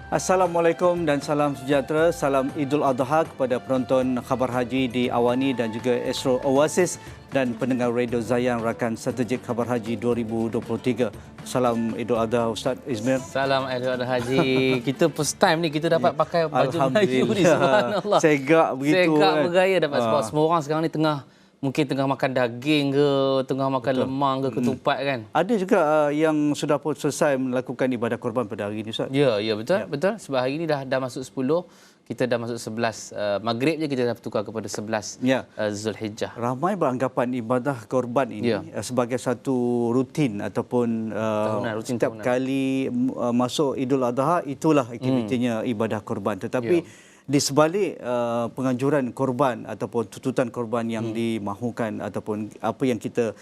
Assalamualaikum dan salam sejahtera. Salam Idul Adha kepada penonton Khabar Haji di Awani dan juga Astro Oasis dan pendengar Radio Zayan rakan strategik Khabar Haji 2023. Salam Idul Adha Ustaz Izmir. Salam Idul Adha Haji. Kita first time ni kita dapat pakai baju Melayu ni, subhanallah. Segak begitu. Segak bergaya dapat sebab semua orang sekarang ni mungkin tengah makan daging ke, tengah makan lemang ke, ketupat kan. Ada juga yang sudah pun selesai melakukan ibadah korban pada hari ini, Ustaz. Ya, betul. Betul. Sebab hari ini dah masuk 10, kita dah masuk 11 Maghrib je kita dah bertukar kepada 11 Zulhijjah. Ramai beranggapan ibadah korban ini sebagai satu rutin ataupun rutin setiap kali masuk Idul Adha itulah aktivitinya ibadah korban. Tetapi di sebalik penganjuran korban ataupun tuntutan korban yang dimahukan ataupun apa yang kita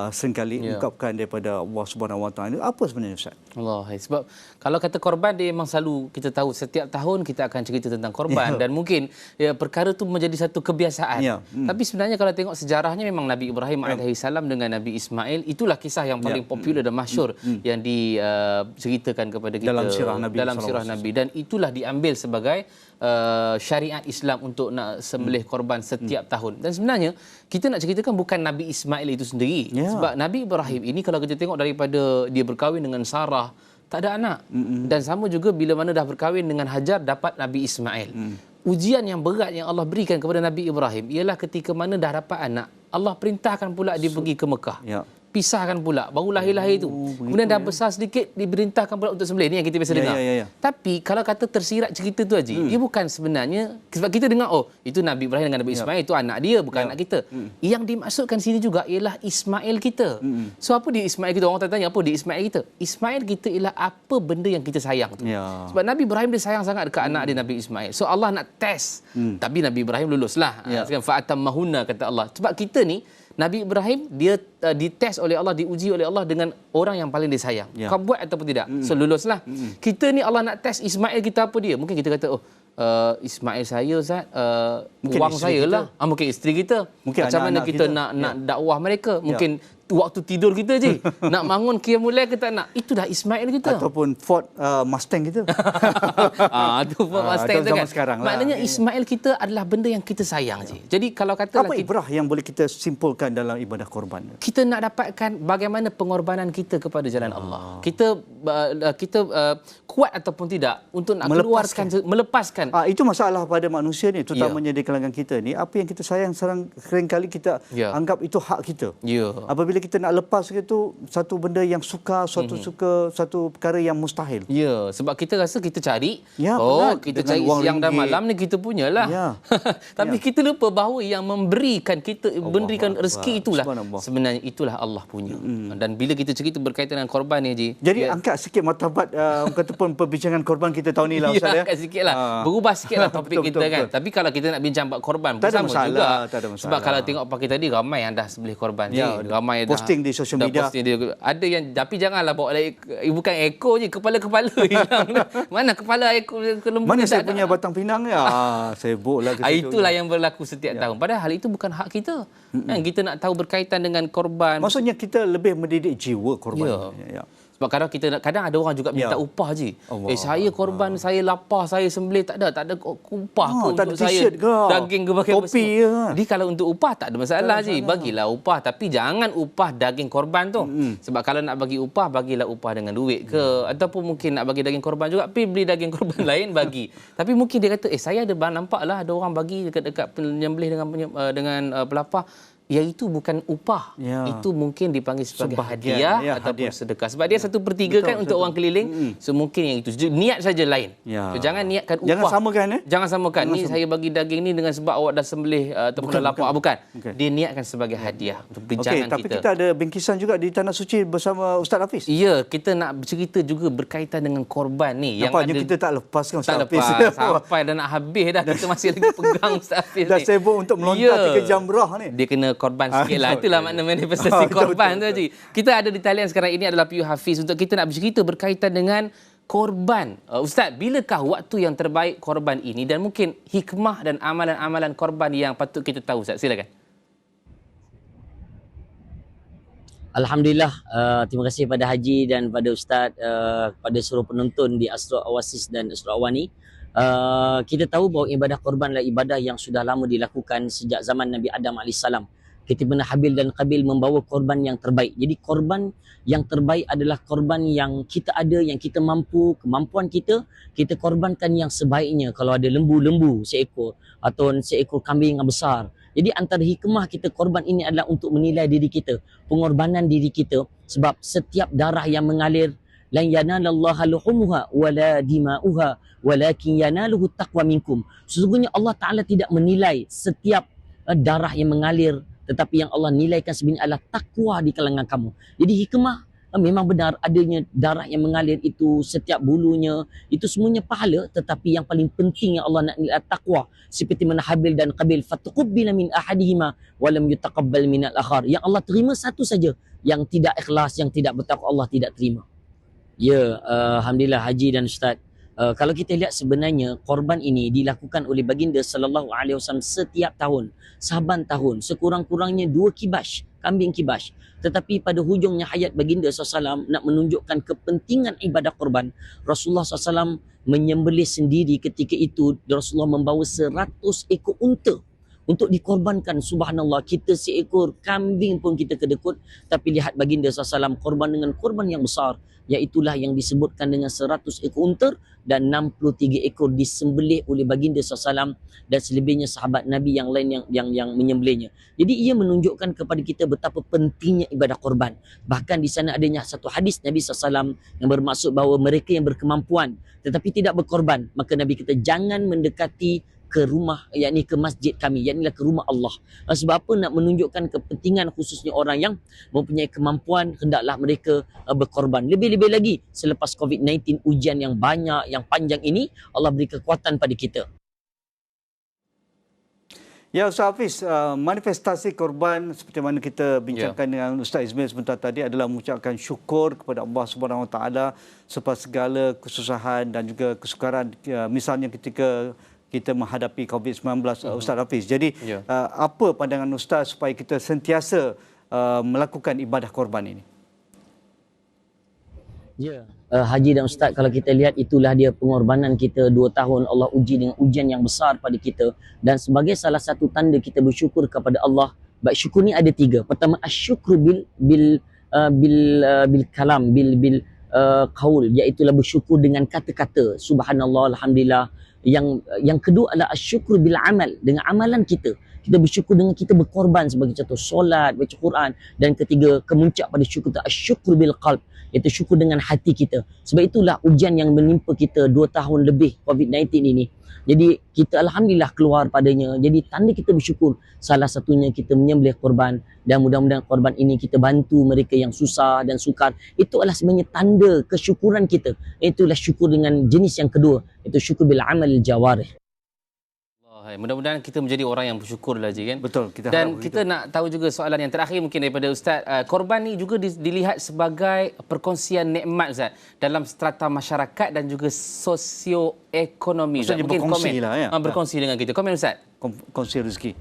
seringkali ungkapkan daripada Allah Subhanahu Wa Taala, apa sebenarnya Ustaz? Allah, sebab kalau kata korban dia memang selalu kita tahu setiap tahun kita akan cerita tentang korban dan mungkin perkara itu menjadi satu kebiasaan. Tapi sebenarnya kalau tengok sejarahnya memang Nabi Ibrahim alaihissalam dengan Nabi Ismail itulah kisah yang paling popular dan masyhur yang diceritakan kepada kita dalam sirah Nabi dan itulah diambil sebagai syariat Islam untuk nak sembelih korban setiap tahun. Dan sebenarnya kita nak ceritakan bukan Nabi Ismail itu sendiri. Sebab Nabi Ibrahim ini kalau kita tengok daripada dia berkahwin dengan Sarah, tak ada anak. Dan sama juga bila mana dah berkahwin dengan Hajar dapat Nabi Ismail. Ujian yang berat yang Allah berikan kepada Nabi Ibrahim ialah ketika mana dah dapat anak, Allah perintahkan pula dia pergi ke Mekah. Pisahkan pula, baru lahir-lahir itu. Kemudian dah besar sedikit, diperintahkan pula untuk sembelih. Ini yang kita biasa dengar. Tapi kalau kata tersirat cerita tu Haji, dia bukan sebenarnya, sebab kita dengar, oh itu Nabi Ibrahim dengan Nabi Ismail, itu anak dia, bukan anak kita. Yang dimaksudkan sini juga ialah Ismail kita. So apa dia Ismail kita? Orang tanya apa dia Ismail kita? Ismail kita ialah apa benda yang kita sayang tu. Sebab Nabi Ibrahim dia sayang sangat dekat anak dia Nabi Ismail. So Allah nak test. Tapi Nabi Ibrahim luluslah. Fa'atammahunna kata Allah. Sebab kita ni, Nabi Ibrahim dia dites oleh Allah, diuji oleh Allah dengan orang yang paling disayang. Kau buat ataupun tidak? So luluslah. Kita ni Allah nak test Ismail kita apa dia? Mungkin kita kata, Ismail saya Ustaz, wang saya lah. Mungkin isteri kita. Mungkin macam mana kita nak dakwah mereka? Mungkin waktu tidur kita je. Nak bangun qiyamul lail kita nak. Itu dah Ismail kita. Ataupun Ford Mustang kita. Itu Ford Mustang tu kan. Sekarang lah. Maknanya Ismail kita adalah benda yang kita sayang je. Jadi kalau kata apa ibrah yang boleh kita simpulkan dalam ibadah korban? Kita nak dapatkan bagaimana pengorbanan kita kepada jalan Allah. Kita kuat ataupun tidak untuk nak melepaskan. Itu masalah pada manusia ni, terutamanya di kalangan kita ni. Apa yang kita sayang seringkali kita anggap itu hak kita. Apabila kita nak lepas itu satu benda yang sukar, satu perkara yang mustahil. Sebab kita rasa kita cari, kita dengan cari siang dan malam ni kita punyalah. Tapi kita lupa bahawa yang memberikan kita, memberikan rezeki itulah sebenarnya itulah Allah punya. Dan bila kita cerita berkaitan dengan korban ni Haji. Jadi angkat sikit martabat ataupun perbincangan korban kita tahun ni lah Ustaz. Angkat sikit lah. Berubah sikit lah topik kita kan. Tapi kalau kita nak bincang bab korban pun sama juga. Sebab kalau tengok pagi tadi ramai yang dah sembelih korban. Ramai posting di sosial media. Ada yang, tapi janganlah bawa bukan ekor je, kepala-kepala hilang. Mana kepala ekor ke lembu? Mana saya punya batang pinang ya? Sibuklah ke situ. Itulah yang berlaku setiap tahun. Padahal itu bukan hak kita. Kita nak tahu berkaitan dengan korban. Maksudnya kita lebih mendidik jiwa korban. Sebab kadang ada orang juga minta upah je. Saya korban, saya lapar, saya sembelih, tak ada upah ke untuk saya. Daging ke pakai topi ke. Jadi kalau untuk upah tak ada masalah je. Bagilah upah, tapi jangan upah daging korban tu. Sebab kalau nak bagi upah, bagilah upah dengan duit ke. Ataupun mungkin nak bagi daging korban juga, pergi beli daging korban lain bagi. Tapi mungkin dia kata, saya ada nampaklah ada orang bagi dekat penyembelih dengan pelapar. Ya itu bukan upah. Itu mungkin dipanggil sebagai hadiah ataupun sedekah. Sebab dia 1/3 kan untuk orang keliling. So mungkin yang itu. Niat saja lain. So, jangan niatkan upah. Jangan samakan. Jangan samakan. Ni saya bagi daging ni dengan sebab awak dah sembelih ataupun dah lapar. Bukan. Dia niatkan sebagai hadiah untuk perbincangan kita. Tapi kita ada bingkisan juga di Tanah Suci bersama Ustaz Hafiz. Ya, kita nak bercerita juga berkaitan dengan korban ni. Nampaknya kita tak lepaskan Ustaz Hafiz. Sampai dah nak habis dah. Kita masih lagi pegang Ustaz Hafiz ni. Dah sibuk untuk melontar ke jamrah ni. Dia kena korban sikitlah. Itulah makna manifestasi korban tu Haji. Kita ada di talian sekarang ini adalah PU Hafiz untuk kita nak bercerita berkaitan dengan korban. Ustaz, bilakah waktu yang terbaik korban ini dan mungkin hikmah dan amalan-amalan korban yang patut kita tahu Ustaz? Silakan. Alhamdulillah, terima kasih pada Haji dan pada Ustaz, pada seluruh penonton di Asra Oasis dan Asra Awani. Kita tahu bahawa ibadah korban adalah ibadah yang sudah lama dilakukan sejak zaman Nabi Adam AS. Ketika Habil dan Qabil membawa korban yang terbaik. Jadi korban yang terbaik adalah korban yang kita ada, yang kita mampu, kemampuan kita korbankan yang sebaiknya. Kalau ada lembu seekor atau seekor kambing yang besar. Jadi antara hikmah kita korban ini adalah untuk menilai diri kita, pengorbanan diri kita, sebab setiap darah yang mengalir lan yanalallaha luhumuha wala dima'uha walakin yanaluhu taqwa minkum. Sesungguhnya Allah Taala tidak menilai setiap darah yang mengalir, tetapi yang Allah nilaikan sebenarnya adalah takwa di kalangan kamu. Jadi hikmah memang benar adanya darah yang mengalir itu, setiap bulunya itu semuanya pahala, tetapi yang paling penting yang Allah nak nilai takwa. Seperti mana Habil dan Qabil, fatuqabbila min ahadihima wa lam yutaqabbal min al-akhar. Yang Allah terima satu saja, yang tidak ikhlas, yang tidak bertakwa Allah tidak terima. Ya, alhamdulillah Haji dan Ustaz. Kalau kita lihat sebenarnya korban ini dilakukan oleh baginda sallallahu alaihi wasallam setiap tahun, saban tahun, sekurang-kurangnya 2 kibas, kambing kibas. Tetapi pada hujungnya hayat baginda SAW nak menunjukkan kepentingan ibadah korban, Rasulullah SAW menyembelih sendiri ketika itu. Rasulullah membawa 100 ekor unta untuk dikorbankan. Subhanallah, kita seekor kambing pun kita kedekut, tapi lihat baginda SAW korban dengan korban yang besar, iaitulah yang disebutkan dengan 100 ekor unta dan 63 ekor disembelih oleh baginda SAW dan selebihnya sahabat Nabi yang lain yang menyembelihnya. Jadi ia menunjukkan kepada kita betapa pentingnya ibadah korban. Bahkan di sana adanya satu hadis Nabi SAW yang bermaksud bahawa mereka yang berkemampuan tetapi tidak berkorban, maka Nabi kita jangan mendekati ke rumah, yakni ke masjid kami, yakni ke rumah Allah. Sebab apa? Nak menunjukkan kepentingan khususnya orang yang mempunyai kemampuan, hendaklah mereka berkorban. Lebih-lebih lagi selepas COVID-19, ujian yang banyak, yang panjang ini, Allah beri kekuatan pada kita. Ya, Ustaz Hafiz, manifestasi korban seperti mana kita bincangkan dengan Ustaz Ismail sebentar tadi adalah mengucapkan syukur kepada Allah Subhanahu Wa Taala selepas segala kesusahan dan juga kesukaran, misalnya ketika kita menghadapi COVID-19, Ustaz Hafiz. Jadi, apa pandangan Ustaz supaya kita sentiasa melakukan ibadah korban ini? Ya, Haji dan Ustaz, kalau kita lihat itulah dia pengorbanan kita 2 tahun. Allah uji dengan ujian yang besar pada kita. Dan sebagai salah satu tanda kita bersyukur kepada Allah, baik syukur ni ada 3. Pertama, asyukru bil kalam, bil qaul, iaitu bersyukur dengan kata-kata. Subhanallah, alhamdulillah. Yang kedua adalah asyukur bil amal, dengan amalan kita. Kita bersyukur dengan kita berkorban sebagai contoh solat, baca Quran. Dan ketiga, kemuncak pada syukur itu asyukur bil qalb, iaitu syukur dengan hati kita. Sebab itulah ujian yang menimpa kita 2 tahun lebih COVID-19 ini. Jadi kita alhamdulillah keluar padanya. Jadi tanda kita bersyukur, salah satunya kita menyembelih korban, dan mudah-mudahan korban ini kita bantu mereka yang susah dan sukar. Itu adalah sebenarnya tanda kesyukuran kita. Itulah syukur dengan jenis yang kedua, itu syukur bil amal jawarih. Mudah-mudahan kita menjadi orang yang bersyukur lah, kan? Betul. Dan kita nak tahu juga soalan yang terakhir mungkin daripada Ustaz. Korban ni juga dilihat sebagai perkongsian nikmat, Ustaz, dalam strata masyarakat dan juga sosioekonomi. Maksudnya mungkin berkongsi komen, lah, ya? berkongsi dengan kita. Komen, Ustaz. Kongsi rezeki.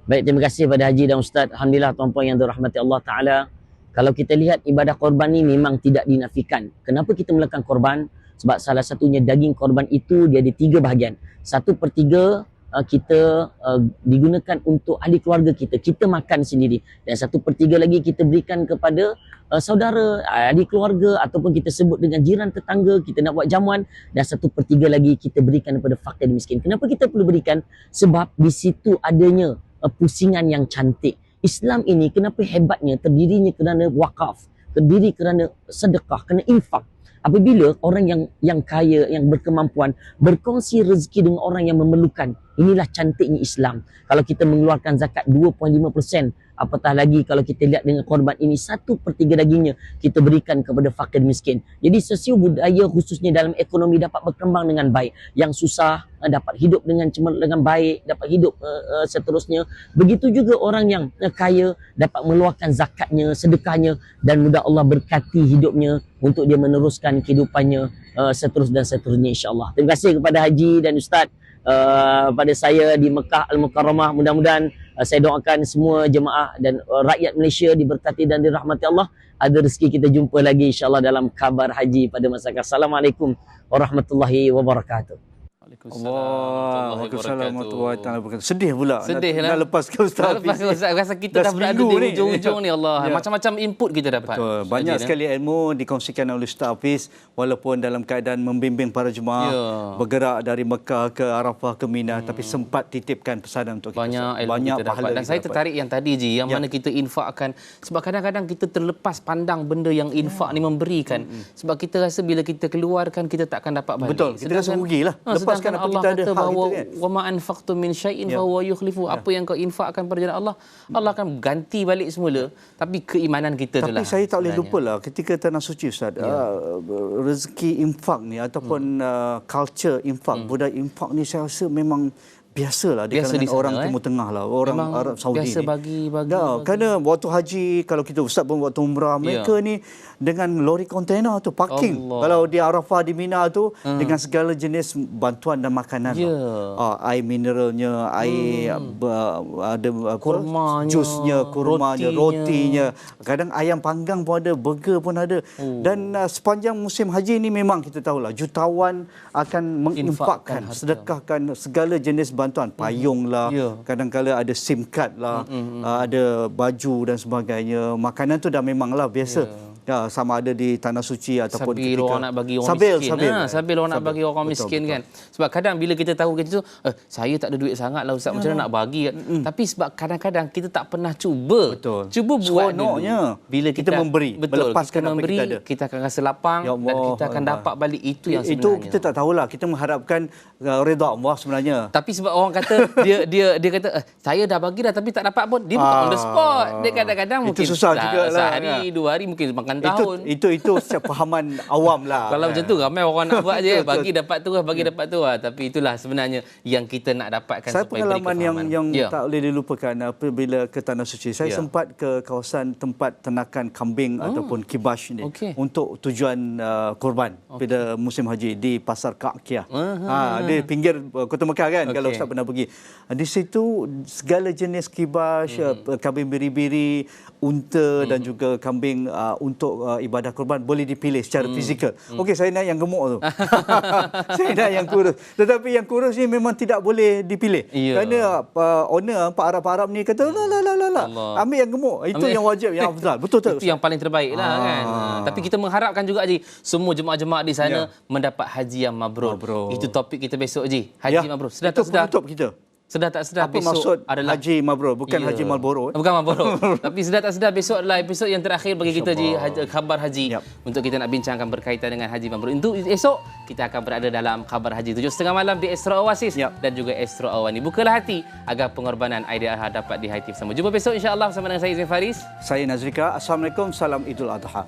Baik, terima kasih kepada Haji dan Ustaz. Alhamdulillah, tuan-puan yang dirahmati Allah Ta'ala. Kalau kita lihat ibadah korban ni memang tidak dinafikan. Kenapa kita melakukan korban? Sebab salah satunya daging korban itu dia ada 3 bahagian. 1/3 kita digunakan untuk ahli keluarga kita. Kita makan sendiri. Dan 1/3 lagi kita berikan kepada saudara, ahli keluarga, ataupun kita sebut dengan jiran tetangga, kita nak buat jamuan. Dan 1/3 lagi kita berikan kepada fakir dan miskin. Kenapa kita perlu berikan? Sebab di situ adanya pusingan yang cantik. Islam ini kenapa hebatnya? Terdirinya kerana wakaf, terdiri kerana sedekah, kerana infak. Apabila orang yang kaya, yang berkemampuan berkongsi rezeki dengan orang yang memerlukan, inilah cantiknya Islam. Kalau kita mengeluarkan zakat 2.5%, apatah lagi kalau kita lihat dengan korban ini 1/3 dagingnya kita berikan kepada fakir miskin. Jadi sosio budaya khususnya dalam ekonomi dapat berkembang dengan baik. Yang susah dapat hidup dengan baik, dapat hidup seterusnya. Begitu juga orang yang kaya dapat mengeluarkan zakatnya, sedekahnya, dan mudah Allah berkati hidupnya untuk dia meneruskan kehidupannya seterusnya dan seterusnya, insya-Allah. Terima kasih kepada Haji dan Ustaz pada saya di Mekah Al-Mukarramah. Mudah-mudahan Saya doakan semua jemaah dan rakyat Malaysia diberkati dan dirahmati Allah. Ada rezeki kita jumpa lagi insya-Allah dalam khabar haji pada masa akan. Assalamualaikum warahmatullahi wabarakatuh. Waalaikumsalam warahmatullahi wabarakatuh. Sedih pula nak lepaskan Ustaz. Ustaz, rasa kita dah berada di hujung-hujung ni Allah. Macam-macam input kita dapat. Betul. Banyak sekali ilmu dikongsikan oleh Ustaz Hafiz walaupun dalam keadaan membimbing para jemaah bergerak dari Mekah ke Arafah ke Mina tapi sempat titipkan pesanan untuk kita. Banyak ilmu kita dapat. Dan saya tertarik yang tadi yang mana kita infakkan sebab kadang-kadang kita terlepas pandang benda yang infak ni memberikan. Sebab kita rasa bila kita keluarkan kita tak akan dapat balik. Betul. Kita rasa rugilah. Lepaskan apa Allah kita ada kata hak bahawa kita kan. wa ma anfaqtum min syai'in fa huwa yukhlifu. Apa yang kau infakkan pada jalan Allah, Allah akan ganti balik semula. Tapi keimanan kita itulah. Tapi saya tak boleh lupalah ketika tanah suci Ustaz, rezeki infak ni ataupun culture infak, budaya infak ni saya rasa memang biasalah di kalangan orang Timur Tengah lah, orang memang Arab Saudi biasa ni. bagi. Kerana waktu haji, kalau kita Ustaz pun waktu umrah, mereka ni dengan lori kontainer tu parking. Kalau di Arafah, di Mina tu dengan segala jenis bantuan dan makanan. Air mineralnya, air ada kurmanya, jusnya, kurmanya, rotinya. Kadang ayam panggang pun ada, burger pun ada. Dan sepanjang musim haji ni memang kita tahulah jutawan akan menginfakkan, sedekahkan segala jenis bantuan, payung lah, kadang-kadang ada SIM card lah, ada baju dan sebagainya. Makanan tu dah memanglah biasa. Sama ada di tanah suci ataupun sambil orang nak bagi orang miskin. Sambil orang nak bagi orang miskin kan. Sebab kadang bila kita tahu kita tu, saya tak ada duit sangat lah Ustaz, macam mana nak bagi. Tapi sebab kadang-kadang kita tak pernah cuba. Cuba buat dulu. Bila kita memberi, melepaskan apa kita ada, kita akan rasa lapang dan kita akan dapat balik itu yang sebenarnya. Itu kita tak tahulah. Kita mengharapkan redha Allah sebenarnya. Tapi sebab orang kata dia kata saya dah bagi dah tapi tak dapat pun, dia bukan on the spot. Dia kadang-kadang mungkin susah juga lah, sehari, 2 hari mungkin makan tahun. Itu sepahaman awam lah. Kalau macam tu ramai orang nak buat je, bagi dapat tu dapat tu. Tapi itulah sebenarnya yang kita nak dapatkan. Saya pengalaman yang tak boleh dilupakan apabila ke Tanah Suci. Saya sempat ke kawasan tempat ternakan kambing ataupun kibash ni untuk tujuan korban pada musim haji di Pasar Ka'kiyah. Di pinggir Kota Mekah kan, kalau Ustaz pernah pergi. Di situ segala jenis kibash, kambing biri-biri, unta dan juga kambing untuk ibadah korban boleh dipilih secara fizikal. Okey, saya nak yang gemuk tu. Saya nak yang kurus. Tetapi yang kurus ni memang tidak boleh dipilih. Kerana owner Pak Arab ni kata la, ambil yang gemuk. Itu yang wajib, yang afdal. Betul tak? Itu yang paling terbaik lah kan. Tapi kita mengharapkan juga Haji, semua jemaah-jemaah di sana mendapat haji yang mabrur. Itu topik kita besok Haji. Haji mabrur. Sedar tak sedar? Itu penutup kita. Sedar tak sedar apa besok maksud adalah Haji Mabrur, bukan Haji Marlboro. Bukan Marlboro. Tapi sedar tak sedar besok adalah episod yang terakhir bagi kita di Khabar Haji. Untuk kita nak bincangkan berkaitan dengan Haji Mabrur. Untuk esok kita akan berada dalam Khabar Haji 7:30 malam di Astro Oasis dan juga Astro Awani. Bukalah hati agar pengorbanan Aidiladha dapat dihayati bersama. Jumpa besok insya-Allah bersama dengan saya Izin Faris. Saya Nazrika. Assalamualaikum, salam Idul Adha.